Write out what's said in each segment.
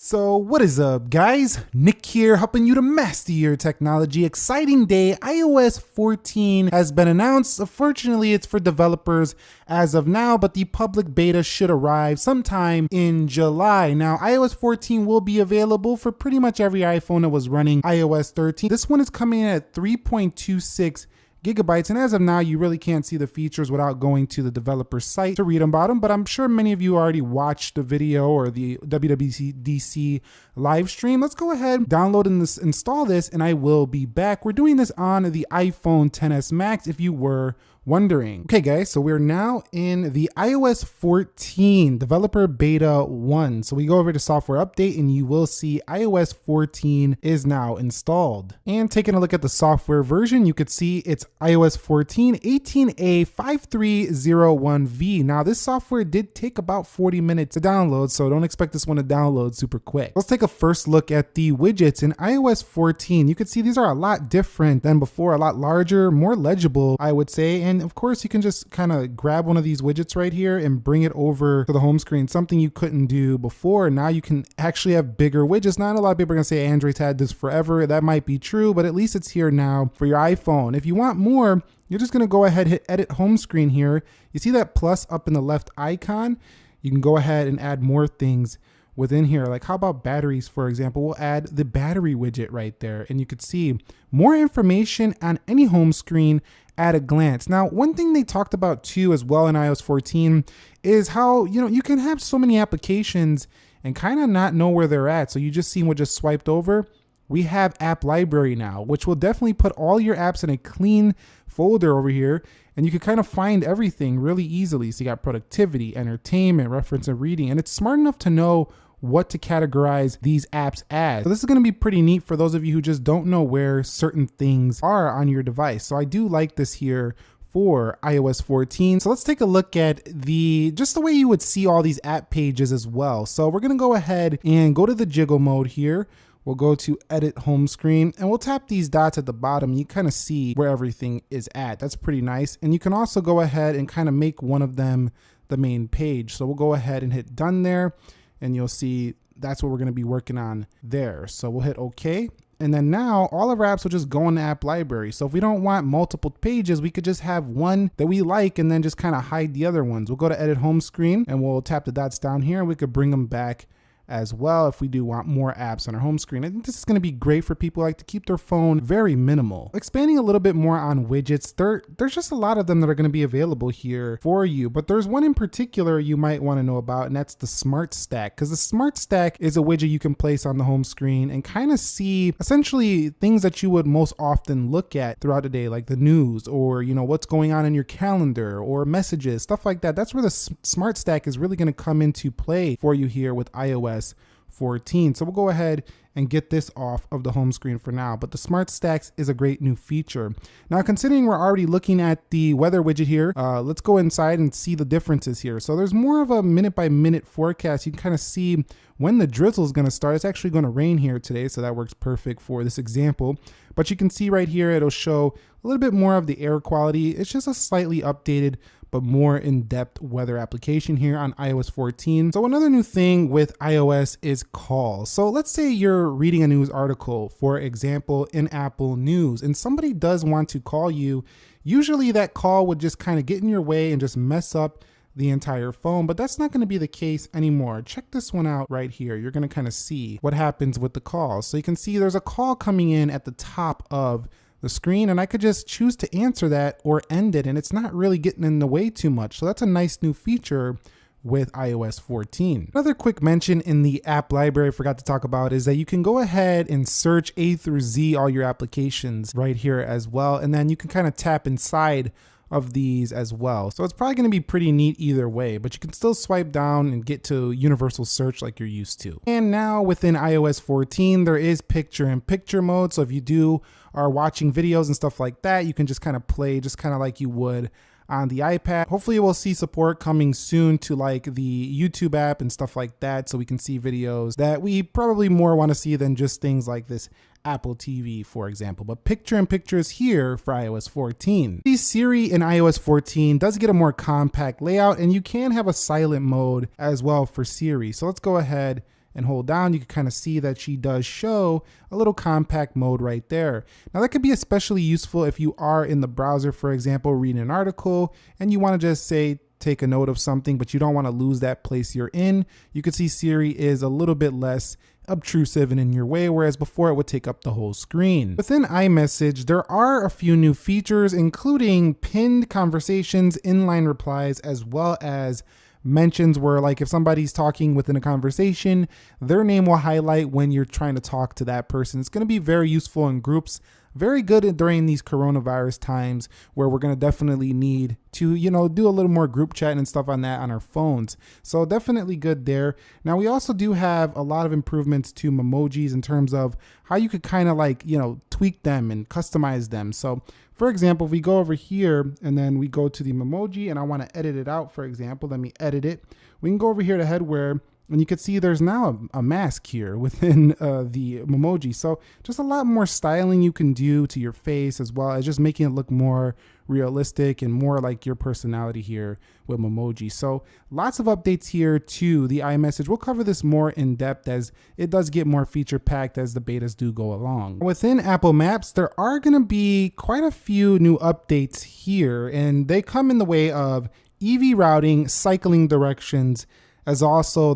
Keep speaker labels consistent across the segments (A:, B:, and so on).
A: So what is up, guys? Nick here, helping you to master your technology. Exciting day. iOS 14 has been announced. Unfortunately, it's for developers as of now, but the public beta should arrive sometime in July. Now, iOS 14 will be available for pretty much every iPhone that was running iOS 13. This one is coming in at 3.26 gigabytes, and as of now you really can't see the features without going to the developer's site to read about them, but I'm sure many of you already watched the video or the WWDC live stream. Let's go ahead, download and install this, and I will be back. We're doing this on the iPhone XS Max if you were wondering. Okay guys, so we're now in the iOS 14 developer beta 1. So we go over to software update and you will see iOS 14 is now installed. And taking a look at the software version, you could see it's iOS 14 18A5301V. Now this software did take about 40 minutes to download, so don't expect this one to download super quick. Let's take a first look at the widgets in iOS 14. You can see these are a lot different than before, a lot larger, more legible, I would say. And of course, you can just kind of grab one of these widgets right here and bring it over to the home screen, something you couldn't do before. Now you can actually have bigger widgets. Not a lot of people are gonna say Android's had this forever. That might be true, but at least it's here now for your iPhone. If you want more, you're just gonna go ahead, hit edit home screen here. You see that plus up in the left icon? You can go ahead and add more things within here. Like how about batteries, for example? We'll add the battery widget right there, and you could see more information on any home screen at a glance. Now, one thing they talked about too as well in iOS 14 is how, you can have so many applications and kind of not know where they're at. So you just see what just swiped over. We have app library now, which will definitely put all your apps in a clean folder over here, and you can kind of find everything really easily. So you got productivity, entertainment, reference and reading, and it's smart enough to know what to categorize these apps as. So this is going to be pretty neat for those of you who just don't know where certain things are on your device. So I do like this here for iOS 14. So let's take a look at just the way you would see all these app pages as well. So we're going to go ahead and go to the jiggle mode here. We'll go to edit home screen and we'll tap these dots at the bottom. You kind of see where everything is at. That's pretty nice. And you can also go ahead and kind of make one of them the main page. So we'll go ahead and hit done there, and you'll see that's what we're going to be working on there. So we'll hit OK. And then now all of our apps will just go in the app library. So if we don't want multiple pages, we could just have one that we like and then just kind of hide the other ones. We'll go to edit home screen and we'll tap the dots down here, and we could bring them back as well if we do want more apps on our home screen. I think this is going to be great for people who like to keep their phone very minimal. Expanding a little bit more on widgets, there's just a lot of them that are going to be available here for you, but there's one in particular you might want to know about, and that's the Smart Stack, because the Smart Stack is a widget you can place on the home screen and kind of see essentially things that you would most often look at throughout the day, like the news or what's going on in your calendar or messages, stuff like that. That's where the Smart Stack is really going to come into play for you here with iOS 14. So we'll go ahead and get this off of the home screen for now, but the Smart Stacks is a great new feature. Now, considering we're already looking at the weather widget here, let's go inside and see the differences here. So there's more of a minute by minute forecast. You can kind of see when the drizzle is going to start. It's actually going to rain here today, so that works perfect for this example. But you can see right here, it'll show a little bit more of the air quality. It's just a slightly updated but more in-depth weather application here on iOS 14. So another new thing with iOS is calls. So let's say you're reading a news article, for example, in Apple News, and somebody does want to call you. Usually that call would just kind of get in your way and just mess up the entire phone, but that's not going to be the case anymore. Check this one out right here. You're going to kind of see what happens with the calls. So you can see there's a call coming in at the top of the screen, and I could just choose to answer that or end it, and it's not really getting in the way too much. So that's a nice new feature with iOS 14. Another quick mention in the app library I forgot to talk about is that you can go ahead and search A through Z all your applications right here as well, and then you can kind of tap inside of these as well. So it's probably going to be pretty neat either way, but you can still swipe down and get to universal search like you're used to. And now within iOS 14, there is picture-in-picture mode. So if you are watching videos and stuff like that, you can just kind of play just kind of like you would on the iPad. Hopefully we'll see support coming soon to like the YouTube app and stuff like that, so we can see videos that we probably more want to see than just things like this Apple TV, for example. But picture-in-picture is here for iOS 14. The Siri in iOS 14 does get a more compact layout, and you can have a silent mode as well for Siri. So let's go ahead and hold down, you can kind of see that she does show a little compact mode right there. Now that could be especially useful if you are in the browser, for example, reading an article and you want to just say, take a note of something, but you don't want to lose that place you're in. You can see Siri is a little bit less obtrusive and in your way, whereas before it would take up the whole screen. Within iMessage, there are a few new features, including pinned conversations, inline replies, as well as mentions where, like, if somebody's talking within a conversation, their name will highlight when you're trying to talk to that person. It's going to be very useful in groups. Very good during these coronavirus times where we're going to definitely need to, do a little more group chatting and stuff on that on our phones. So definitely good there. Now we also do have a lot of improvements to memojis in terms of how you could kind of like, tweak them and customize them. So for example, if we go over here and then we go to the memoji and I want to edit it out, for example, let me edit it. We can go over here to headwear. And you can see there's now a mask here within the memoji. So just a lot more styling you can do to your face, as well as just making it look more realistic and more like your personality here with memoji. So lots of updates here to the iMessage. We'll cover this more in depth as it does get more feature packed as the betas do go along. Within Apple Maps, there are going to be quite a few new updates here, and they come in the way of EV routing, cycling directions, and also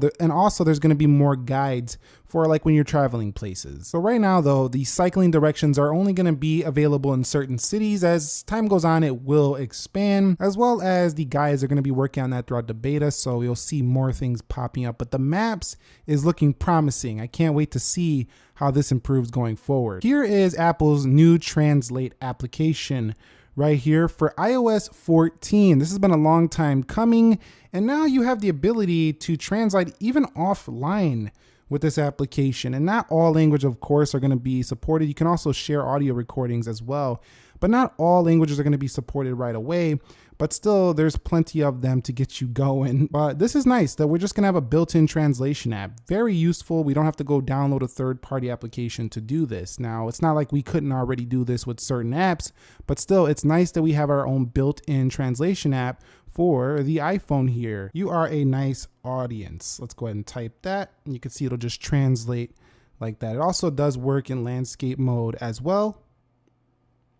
A: there's going to be more guides for like when you're traveling places. So right now though, the cycling directions are only going to be available in certain cities. As time goes on, it will expand, as well as the guides are going to be working on that throughout the beta. So you'll see more things popping up, but the maps is looking promising. I can't wait to see how this improves going forward. Here is Apple's new Translate application right here for iOS 14. This has been a long time coming, and now you have the ability to translate even offline with this application. And not all languages, of course, are going to be supported. You can also share audio recordings as well, but not all languages are going to be supported right away. But still, there's plenty of them to get you going. But this is nice that we're just gonna have a built-in translation app. Very useful. We don't have to go download a third-party application to do this. Now, it's not like we couldn't already do this with certain apps, but still, it's nice that we have our own built-in translation app for the iPhone here. You are a nice audience. Let's go ahead and type that. And you can see it'll just translate like that. It also does work in landscape mode as well,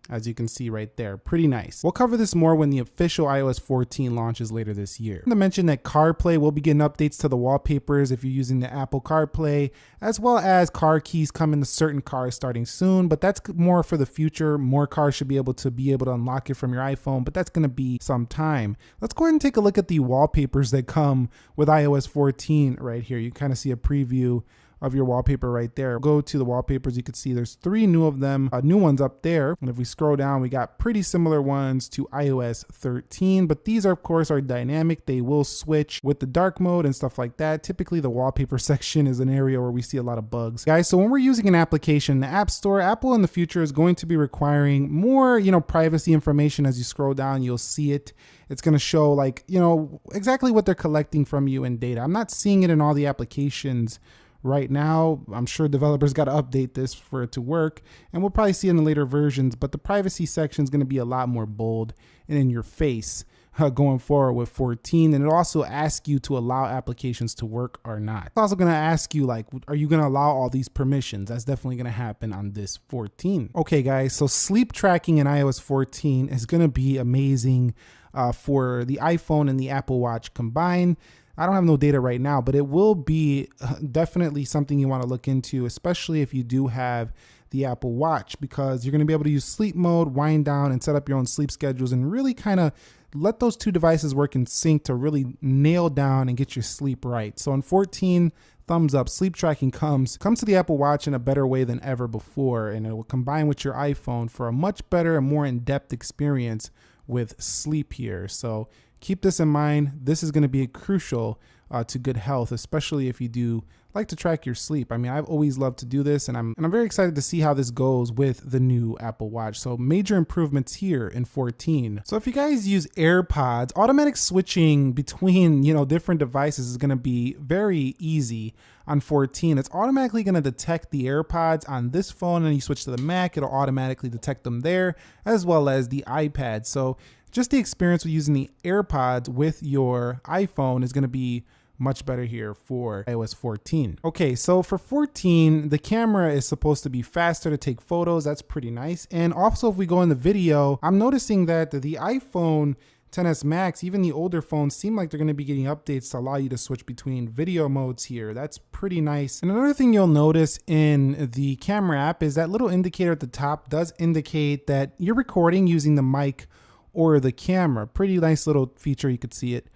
A: as you can see right there. Pretty nice. We'll cover this more when the official iOS 14 launches later this year. I want to mention that CarPlay will be getting updates to the wallpapers if you're using the Apple CarPlay, as well as car keys coming to certain cars starting soon, but that's more for the future. More cars should be able to unlock it from your iPhone, but that's going to be some time. Let's go ahead and take a look at the wallpapers that come with iOS 14 right here. You kind of see a preview of your wallpaper right there. Go to the wallpapers, you can see there's 3 new ones up there. And if we scroll down, we got pretty similar ones to iOS 13, but these are, of course, are dynamic. They will switch with the dark mode and stuff like that. Typically the wallpaper section is an area where we see a lot of bugs. Guys, so when we're using an application in the App Store, Apple in the future is going to be requiring more, privacy information. As you scroll down, you'll see it. It's going to show like, exactly what they're collecting from you in data. I'm not seeing it in all the applications right now. I'm sure developers got to update this for it to work, and we'll probably see it in the later versions, but the privacy section is going to be a lot more bold and in your face going forward with 14. And it'll also ask you to allow applications to work or not. It's also going to ask you, like, are you going to allow all these permissions? That's definitely going to happen on this 14. Okay, guys, so sleep tracking in iOS 14 is going to be amazing for the iPhone and the Apple Watch combined. I don't have no data right now, but it will be definitely something you want to look into, especially if you do have the Apple Watch, because you're going to be able to use sleep mode, wind down, and set up your own sleep schedules and really kind of let those two devices work in sync to really nail down and get your sleep right. So in 14, thumbs up, sleep tracking comes to the Apple Watch in a better way than ever before, and it will combine with your iPhone for a much better and more in-depth experience with sleep here. So keep this in mind. This is going to be crucial to good health, especially if you do like to track your sleep. I mean, I've always loved to do this, and I'm very excited to see how this goes with the new Apple Watch. So major improvements here in 14. So if you guys use AirPods, automatic switching between, different devices is going to be very easy on 14. It's automatically going to detect the AirPods on this phone, and you switch to the Mac, it'll automatically detect them there, as well as the iPad. So just the experience with using the AirPods with your iPhone is going to be much better here for iOS 14. Okay, so for 14, the camera is supposed to be faster to take photos. That's pretty nice. And also if we go in the video, I'm noticing that the iPhone XS Max, even the older phones, seem like they're going to be getting updates to allow you to switch between video modes here. That's pretty nice. And another thing you'll notice in the camera app is that little indicator at the top does indicate that you're recording using the mic or the camera. Pretty nice little feature. You could see it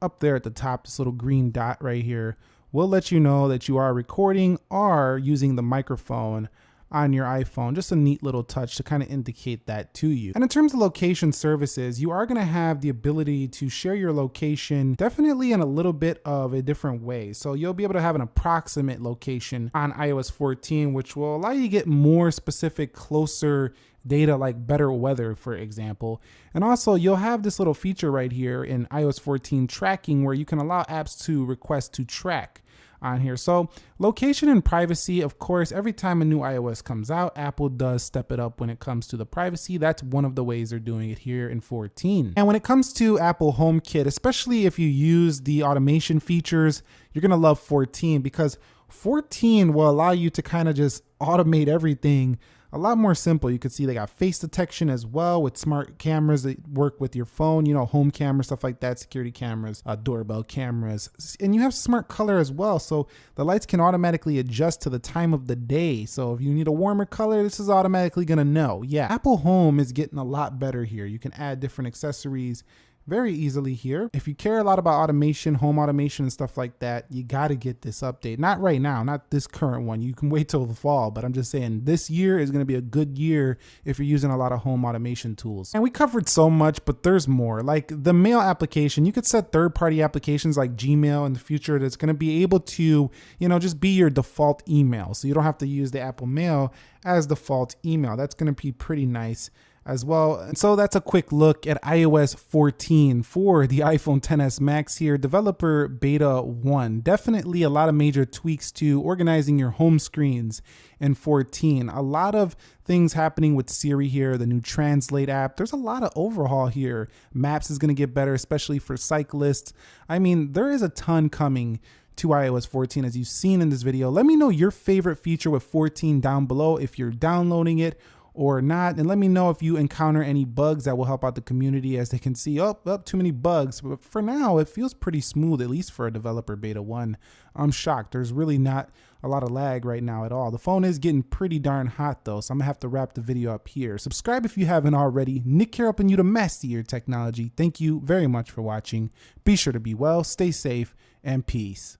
A: up there at the top, this little green dot right here will let you know that you are recording or using the microphone on your iPhone. Just a neat little touch to kind of indicate that to you. And in terms of location services, you are going to have the ability to share your location definitely in a little bit of a different way. So you'll be able to have an approximate location on iOS 14, which will allow you to get more specific, closer data like better weather, for example. And also you'll have this little feature right here in iOS 14 tracking where you can allow apps to request to track on here. So location and privacy, of course, every time a new iOS comes out, Apple does step it up when it comes to the privacy. That's one of the ways they're doing it here in 14. And when it comes to Apple HomeKit, especially if you use the automation features, you're gonna love 14 because 14 will allow you to kind of just automate everything a lot more simple. You can see they got face detection as well with smart cameras that work with your phone, you know, home camera, stuff like that, security cameras, doorbell cameras. And you have smart color as well. So the lights can automatically adjust to the time of the day. So if you need a warmer color, this is automatically gonna know. Yeah, Apple Home is getting a lot better here. You can add different accessories very easily here. If you care a lot about automation, home automation and stuff like that, you got to get this update. Not right now, not this current one. You can wait till the fall, but I'm just saying this year is going to be a good year if you're using a lot of home automation tools. And we covered so much, but there's more. Like the mail application, you could set third-party applications like Gmail in the future that's going to be able to, you know, just be your default email. So you don't have to use the Apple Mail as default email. That's going to be pretty nice as well. And so that's a quick look at iOS 14 for the iPhone XS Max here, developer beta 1. Definitely a lot of major tweaks to organizing your home screens in 14. A lot of things happening with Siri here, the new Translate app. There's a lot of overhaul here. Maps is going to get better, especially for cyclists. I mean, there is a ton coming to iOS 14 as you've seen in this video. Let me know your favorite feature with 14 down below if you're downloading it or not, and let me know if you encounter any bugs that will help out the community as they can see, too many bugs. But for now, it feels pretty smooth, at least for a developer beta 1. I'm shocked. There's really not a lot of lag right now at all. The phone is getting pretty darn hot though, so I'm gonna have to wrap the video up here. Subscribe if you haven't already. Nick here helping you to master your technology. Thank you very much for watching. Be sure to be well, stay safe, and peace.